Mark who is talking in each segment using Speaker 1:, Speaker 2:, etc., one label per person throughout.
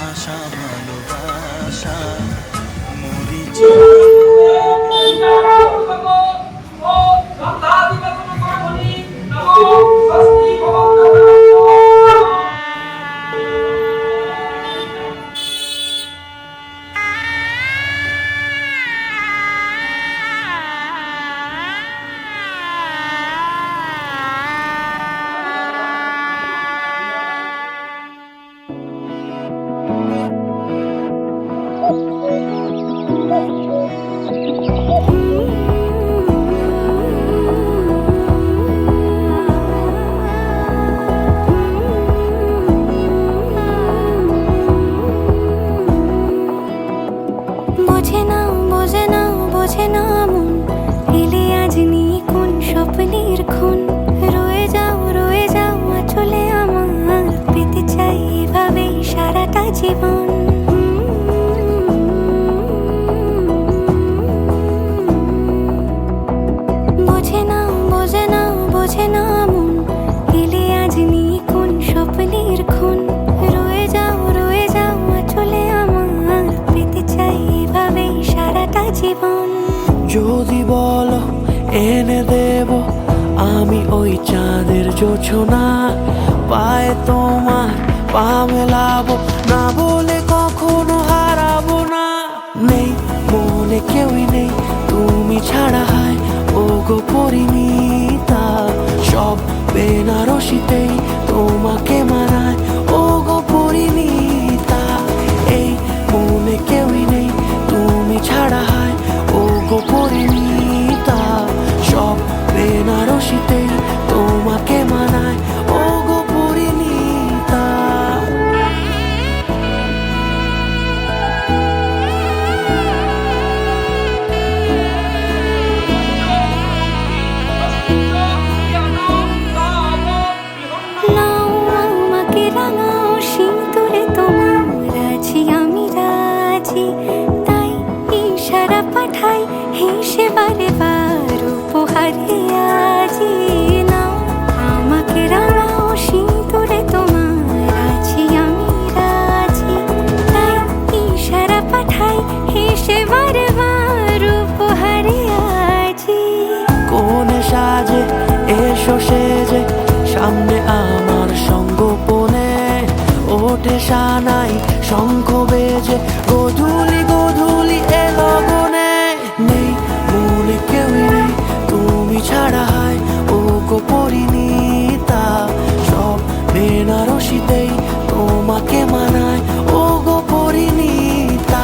Speaker 1: আশা ভালোবাসা মরিচ
Speaker 2: বোঝে না মন এলে আজ নিয়ে কোন স্বপ্নের খুন রয়ে যাও চলে আমার পেতে চাই এভাবেই সারাটা জীবন বোঝে না মন এলে আজ নিয়ে কোন স্বপ্নের খুন রয়ে যাও চলে আমার পেতে চাই এভাবেই সারাটা জীবন
Speaker 3: যদি বলো এনে দেব আমি ওই চাঁদের জোছনা পায়ে তোমার পা মেলাবো না বলে কখনো হারাবো না নেই মনে কেউই নেই তুমি ছাড়া হয় ও গো পরিণীতা সব বেনারসিতেই তোমাকে মানায় ও গো পরিণীতা এই মনে কেউই নেই তুমি ছাড়া হয় ও গো পরিণীতা সব বেনারসিতেই তোমাকে মানায় ও গো পরিণীতা
Speaker 2: রাঙাও সিঁদুরে তোমার আছি আমি রাজি তাই ইশারা পাঠাই হেসে বারে বার উপহারে আজি নাও আমাকে রাঙাও সিঁদুরে তোমার আছি আমি রাজি তাই ইশারা পাঠাই হেসে বারে বার উপহারে আজি
Speaker 3: কোনে সাজে এসো সেজে সামনে আমার সঙ্গোপনে ওঠে সানাই শঙ্খ বেজে গধূলি এ লগনে নেই মনে কেউই নেই তুমি ছাড়া হয় ও গো পরিণীতা সব বেনারসিতেই তোমাকে মানায় ও গো পরিণীতা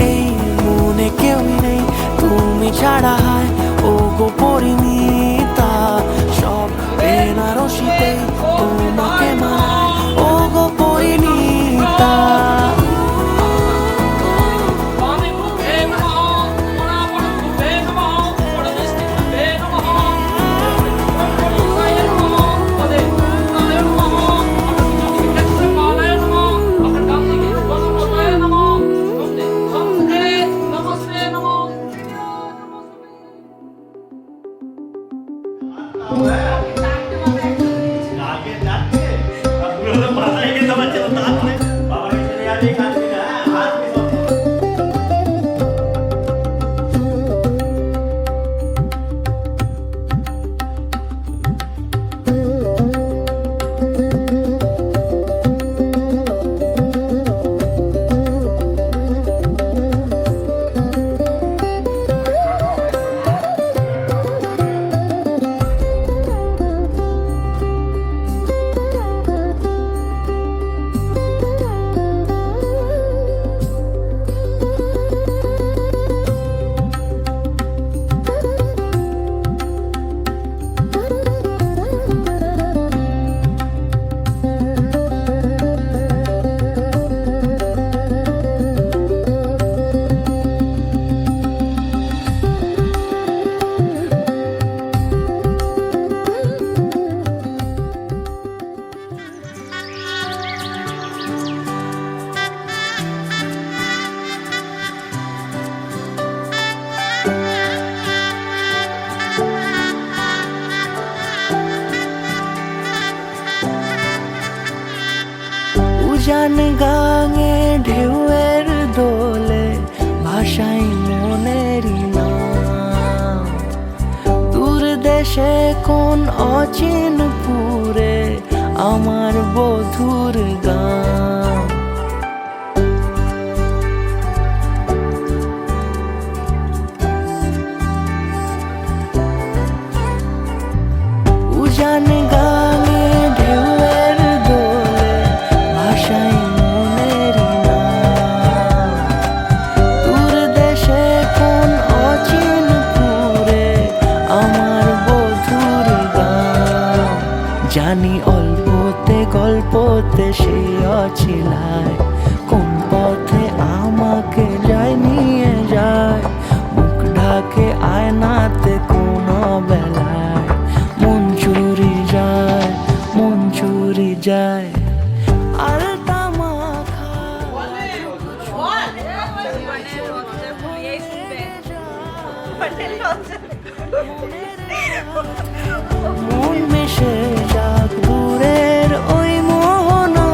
Speaker 3: এই মনে কেউই নেই তুমি ছাড়া হয় ও গো পরিণীতা সব বেনারসিতেই তোমাকে মানায় ও গো পরিণীতা উজান গাঙে ঢেউয়ের দোলে ভাষাই মনেরই নাম। দূর দেশে কোন অচিনপুরে আমার বধুর গান। উজান গাঙে ঢেউয়ের দোলে ভাষাই মনেরই নাম। দূর দেশে কোন অচিনপুরে আমার বধুর গান। জানি অল্পতে গল্পতে সে অছিলায় কোন পথে আমাকে যায় নিয়ে যায়। মুখ ঢাকে আয়নাতে কোনো বেলায় মন চুরি যায়, মন চুরি যায়। আলতা মাখা মন মিশে যাক দূরের ওই মোহনায়।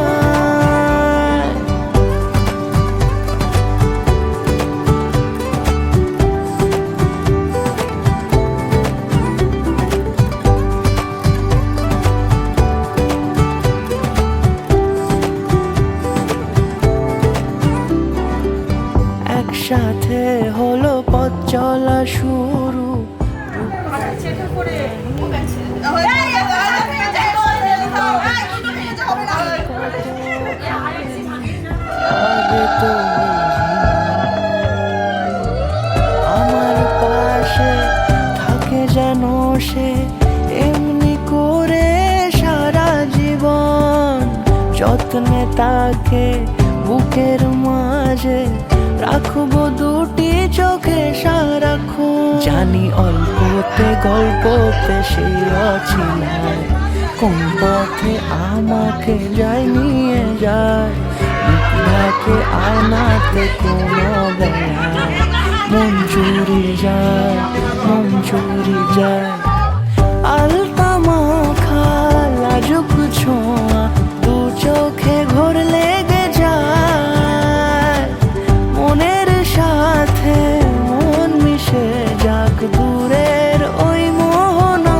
Speaker 3: একসাথে হলো পথ চলা শুরু। আগে তো আমার পাশে থাকে যেন সে এমনি করে সারা জীবন। যত্নে তাকে বুকের মাঝে রাখবো দুটি চোখে সারাক্ষণ। জানি অল্পতে গল্পতে সে অছিলায় কোন পথে আমাকে যায় নিয়ে যায়। মুখ ঢাকে আয়নাতে কোনো বেলায় মন চুরি যায়, মন চুরি যায়। আলতা মাখা লাজুক ছোঁয়া দু চোখে ঘোর লেগে যায়। মনের সাথে মন মিশে যাক দূরের ওই মোহনায়।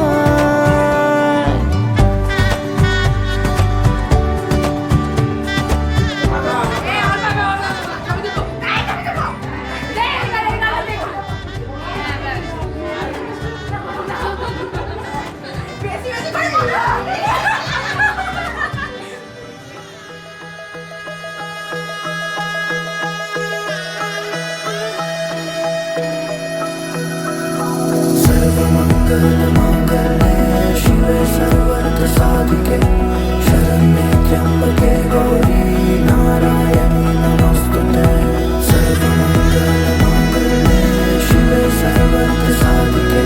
Speaker 3: सर्वमङ्गलमाङ्गल्ये शिवे सर्वार्थसाधिके शरण्ये त्र्यम्बके गौरी नारायणी नमोस्तुते। सर्वमङ्गलमाङ्गल्ये शिवे सर्वार्थसाधिके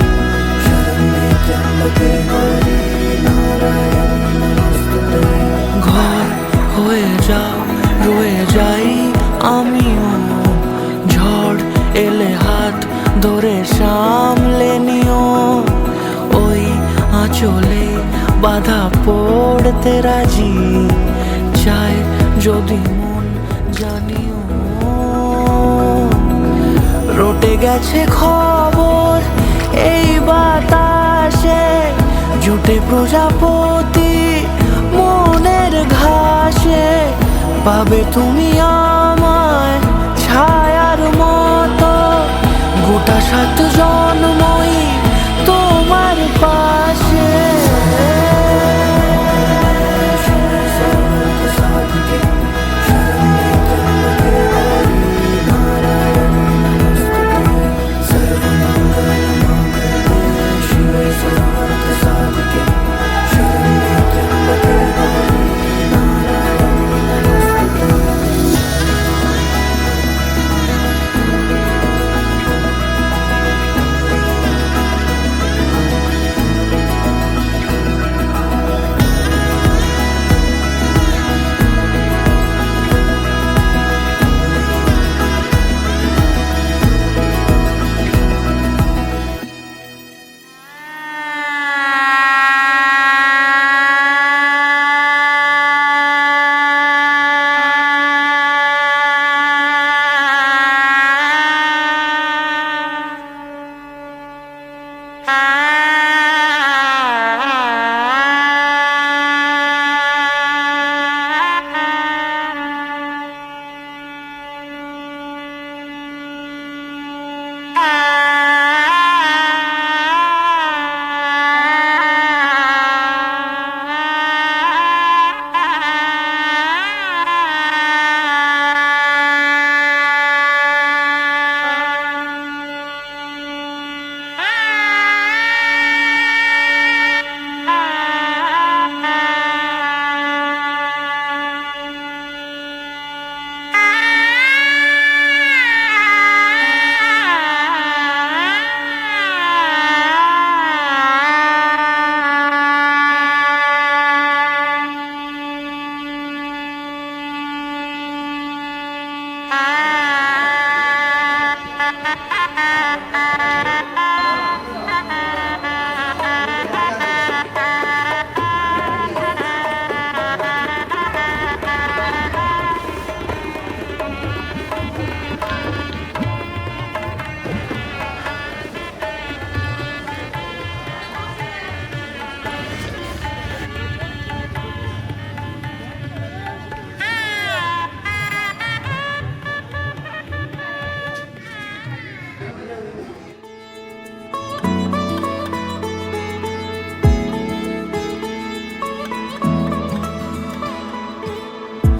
Speaker 3: शरण्ये त्र्यम्बके गौरी नारायणी नमोस्तुते। ঘর হয়ে যাও রয়ে যাই আমিও, ঝড় এলে হাত ধরে সামলে নিও। ওই আঁচলে বাধা পড়তে রাজি চায় যদি মন জানিও। রটে গেছে খবর এই বাতাসে জুটে প্রজাপতি মনের ঘাসে। পাবে তুমি আমায় ছায়ার মতো গোটা 7 জন্মই তোমার পাশে।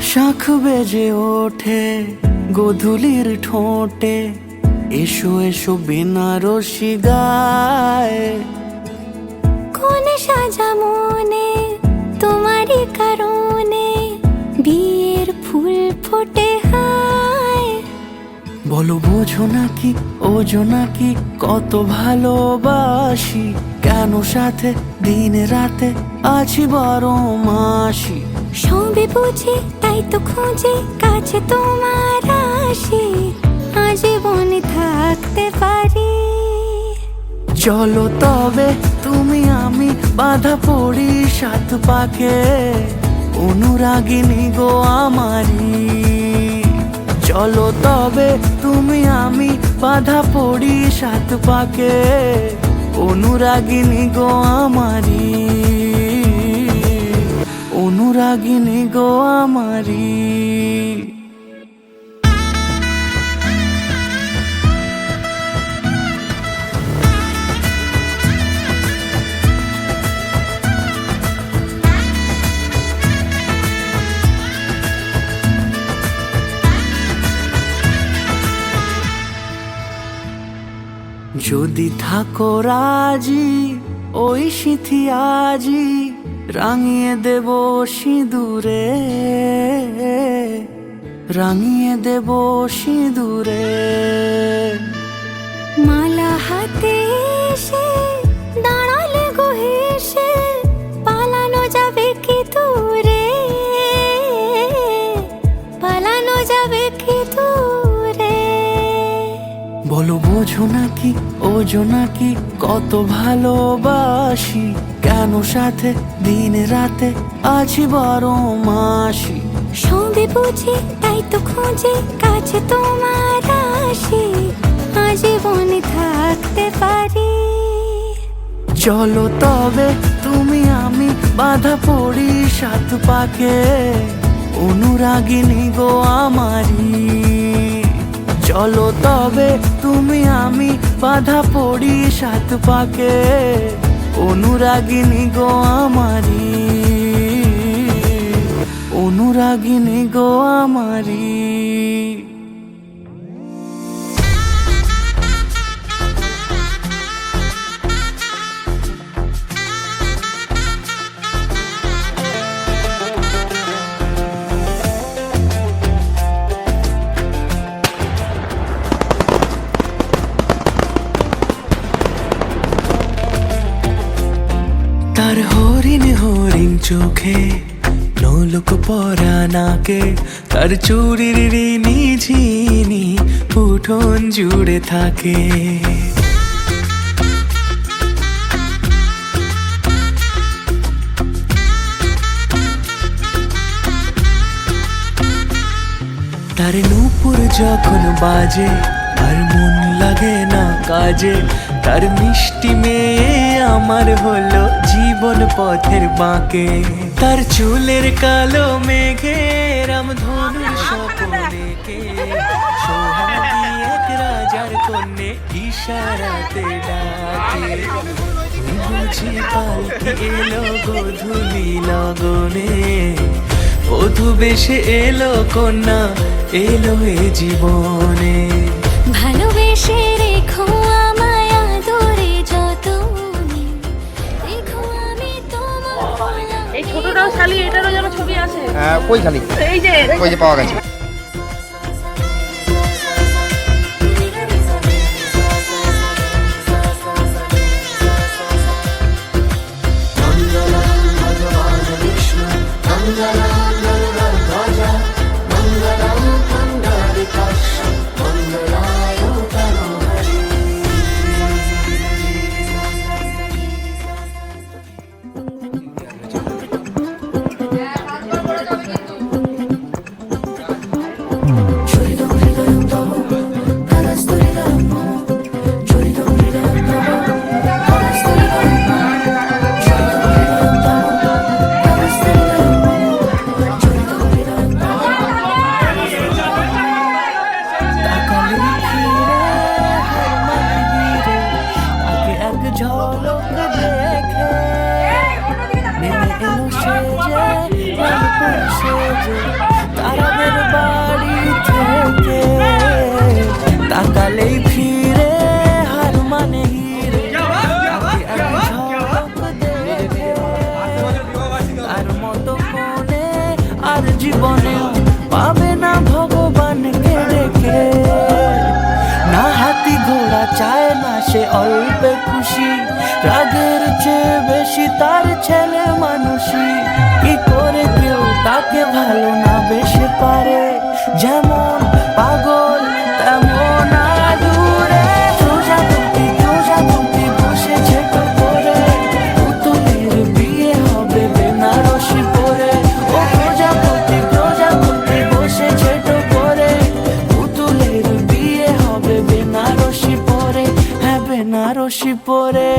Speaker 3: শাঁখ বেজে ওঠে গোধূলির ঠোঁটে, এসো এসো বেনারসি গায়।
Speaker 2: কোন সাজা মনে তোমারই কারণে বিয়ের ফুল ফোটে হায়।
Speaker 3: বলো বোঝো নাকি ওজো নাকি কত ভালোবাসি, কেন সাথে দিন রাতে আছি 12 মাসি।
Speaker 2: সবে বুঝি তাই তো খুঁজে কাছে তোমার আসি, আজীবনে থাকতে পারি।
Speaker 3: চলো তবে তুমি আমি বাধা পড়ি 7 পাকে, অনুরাগিনী গো আমারি। চলো তবে তুমি আমি বাধা পড়ি 7 পাকে, অনুরাগিনী গো আমারি, অনুরাগিনী গো আমারি। যদি থাকো রাজি ওই সিঁথি আজি রাঙিয়ে দেব সিঁদুরে, রাঙিয়ে দেব সিঁদুরে।
Speaker 2: মালা হাতে এসে দাঁড়ালে গো হেসে, পালানো যাবে কি দূরে, পালানো যাবে কি দূরে।
Speaker 3: বলো বোঝো নাকি ওজো নাকি কত ভালোবাসি, কেন সাথে দিন রাতে আছি 12 মাসি।
Speaker 2: সবে বুঝি তাই তো খুঁজে কাছে তোমার আসি, আজীবনে থাকতে পারি।
Speaker 3: চলো তবে তুমি আমি বাধা পড়ি 7 পাকে, অনুরাগিনী গো আমারি। চলো তবে তুমি আমি বাধা পড়ি 7 পাকে, অনুরাগিনী গো আমারি, অনুরাগিনী গো আমারি। তার হরিণ হরিণ চোখে নোলক পরা নাকে, তার চুরির রিনি ঝিনি উঠোন জুড়ে থাকে। তার নূপুর যখন বাজে আর মন লাগে না কাজে, তার মিষ্টি মেয়ে আমার হলো জীবন পথের বাঁকে। তার চুলের কালো মেঘে রামধনুর স্বপনেকে, সোহাগী এক রাজার কন্যে ইশারাতে ডাকে। বুঝি পালকি এলো গোধূলি লগনে, বধূ বেশে এলো কন্যা এলো এ জীবনে।
Speaker 2: ভালোবেসে রেখো আমায় আদরে যতনে, রেখো আমি তোমার।
Speaker 4: এই ছোটটাও শালি, এটারও যেন ছবি আছে।
Speaker 5: হ্যাঁ কই খালি
Speaker 4: এই যে
Speaker 5: ওই যে পাওয়া গেছে।
Speaker 3: ঘোড়া চায় না সে অল্পে খুশি, রাগের চেয়ে বেশি তার ছেলে মানুষই। কি করে কেউ তাকে ভালো না বেশে পারে, যেমন পাগল তেমন আদুরে। প্রজাপতি বসেছে করে, পুতুলের বিয়ে হবে বেনারসি পরে। ও প্রজাপতি বসেছে করে, পুতুলের বিয়ে হবে বেনারসি পরে, হ্যাঁ বেনারসি পরে।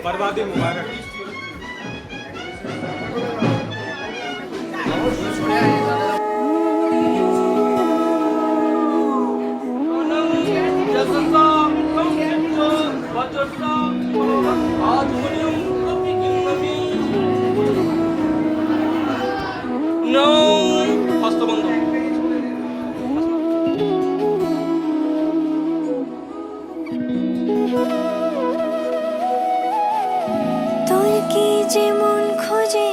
Speaker 5: बर्बादी मुबारक। হস্তবন্ধ
Speaker 2: তোর কি যেমন খোঁজে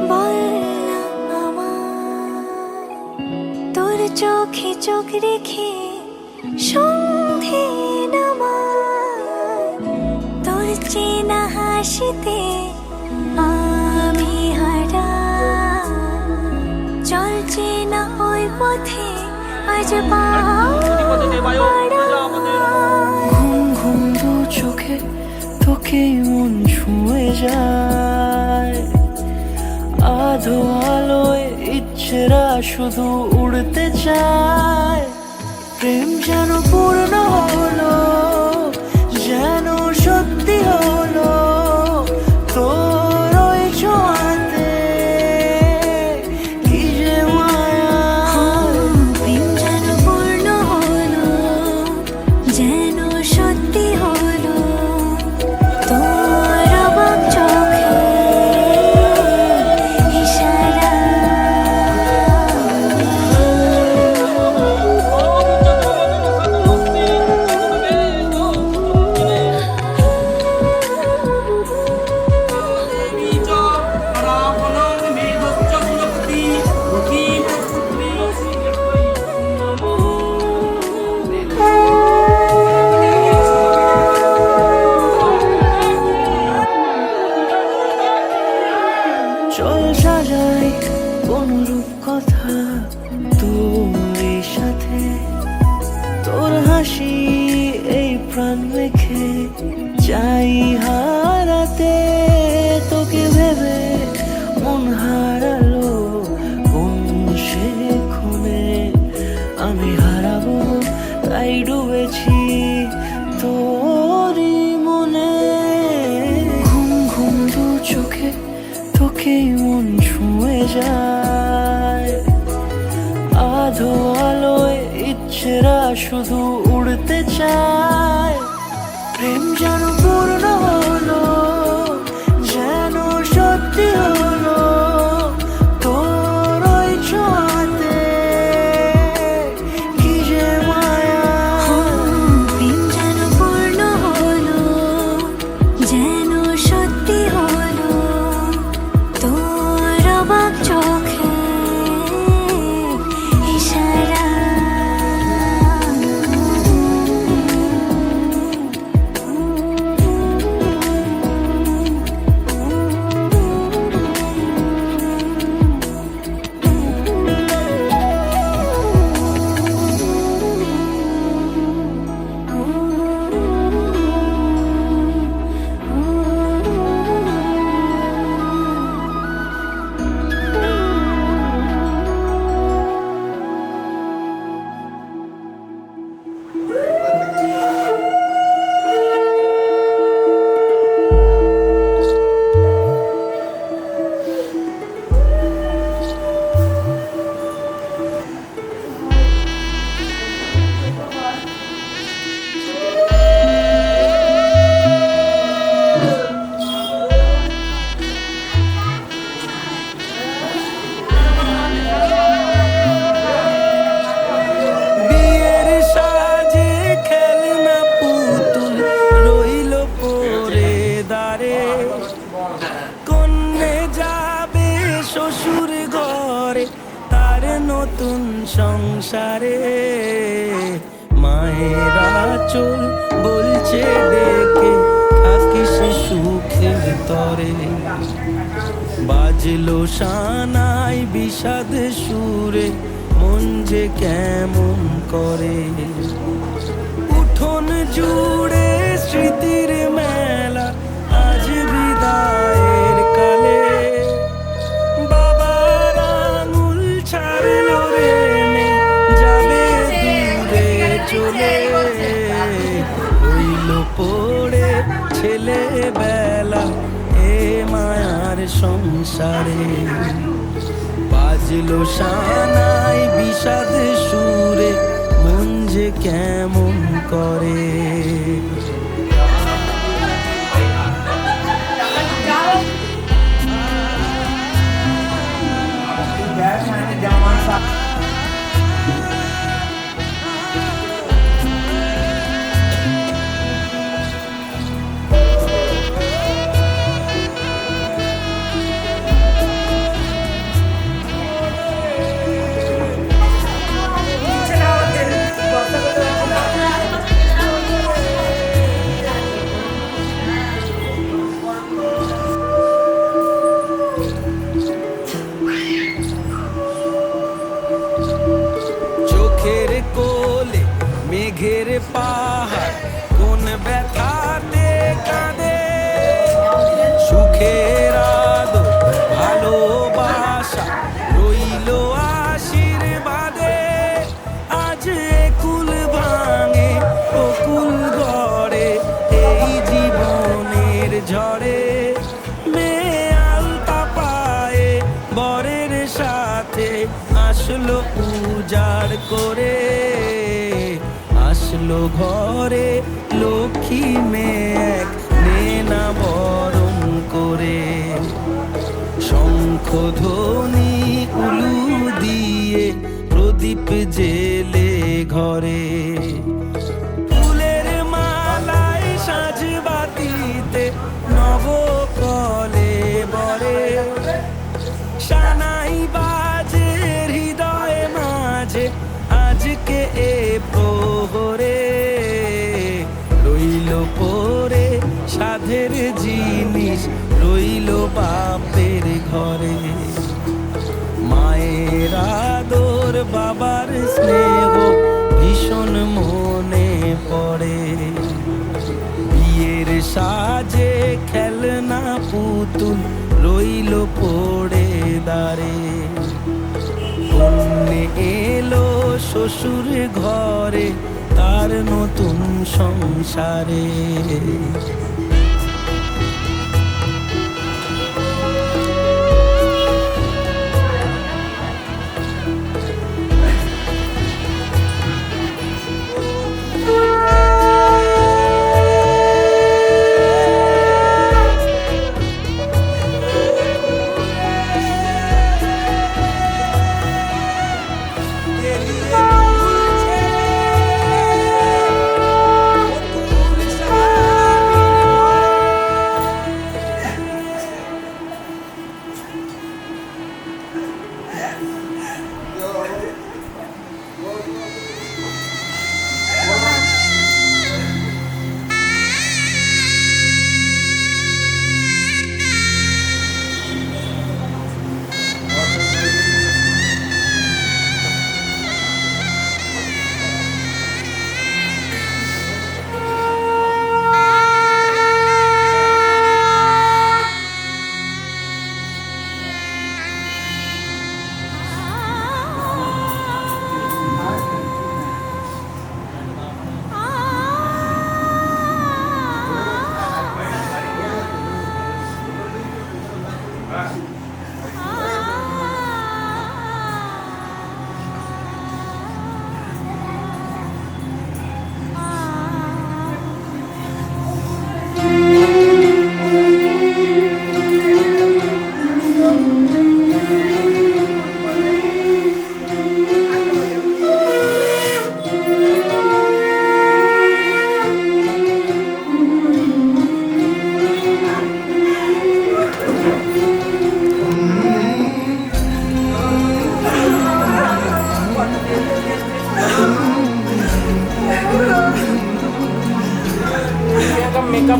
Speaker 2: বল না আমার, তোর চোখে চোখ রেখে সন্ধে নামার, তোর চেনা হাসিতে আমি হারা, চল চেনা ওই পথে আজ
Speaker 3: ঘুম ঘুম দু চোখে তোকে মন ছুঁয়ে যায়, আধো আলোয় ইচ্ছেরা শুধু উড়তে চায়। প্রেম যেন পূর্ণ হলো, যেন সত্যি হলো, তোর ওই ছোঁয়াতে কি যে মায়া।
Speaker 2: প্রেম যেন পূর্ণ হলো, যেন সত্যি হলো, তোর অবাক চোখে ইশারা।
Speaker 3: চল সাজাই অনুরূপ কথা তোর সাথে, তোর হাসি এই প্রাণ রেখে চাই হারাতে। তোকে ভেবে মন হারালো কোন সে ক্ষণে, আমি হারাবো তাই ডুবেছি তোরই মনে। ঘুম ঘুম দু চোখে তোকেই মন ছুঁয়ে যায়, আধো আলোয় ইচ্ছেরা শুধু উড়তে চায়। প্রেম যেন পূর্ণ হলো, যেন সত্যি হলো, তোর ওই ছোঁয়াতে কি যে মায়া।
Speaker 2: প্রেম যেন পূর্ণ হলো, যেন সত্যি হলো, তোর অবাক চোখে ইশারা।
Speaker 3: মায়েরা চল বলছে ডেকে থাকিস সুখের তরে, বাজলো সানাই বিষাদ সুরে মন যে কেমন করে। উঠোন জুড়ে স্মৃতির মেলা আজ বিদায়ের কালে, বাবার আঙুল ছাড়লো রে নে, যাবে দূরে চলে। রইল পড়ে ছেলেবেলা এ মায়ার সংসারে, বাজলো সানাই বিষাদ সুরে মন যে কেমন করে। চোখের কোলে মেঘের পাহাড় কোন ব্যথাতে কাঁদে, সুখের আদর ভালোবাসা রইল আশীর্বাদে। আজ কুল ভাঙে কুল গড়ে এই জীবনের ঝড়ে, মেয়ে আলতা পায়ে বরের সাথে আসলো উজাড় করে, আসলো ঘরে লক্ষ্মী মেয়ে এক নেনা বরণ করে। শঙ্খ ধ্বনি উলু দিয়ে প্রদীপ জেলে ঘরে, ফুলের মালায় সাজ বাতিতে নব কলে বরে। সানাই বাজে হৃদয় মাঝে আজকে এ প্রহরে, রইল পরে সাধের জিনিস রইল বাপের ঘরে। মায়ের আদর বাবার স্নেহ ভীষণ মনে পড়ে, বিয়ের সাজে খেলনা পুতুল রইল পড়ে দাঁড়ে। কন্যে এলো শ্বশুর ঘরে তার নতুন সংসারে।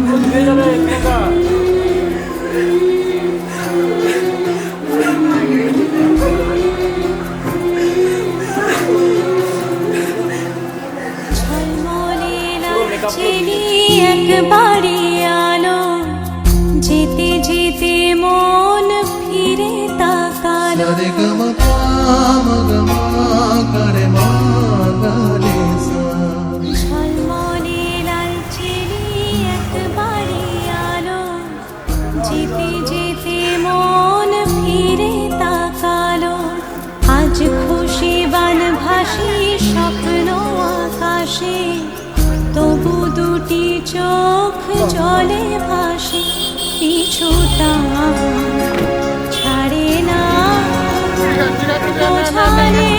Speaker 2: ঝলমলে লাগছেনি একবারে আলো, যেতে যেতে মন ফিরে তাকালো। ঝলমলে লাগছেনি একবারে আলো, যেতে যেতে মন ফিরে তাকালো। আজ খুশি বান ভাসি স্বপ্ন আকাশে, তবু দুটি চোখ জলে ভাসে। পিছুটা ছাড়ে না, বোঝারে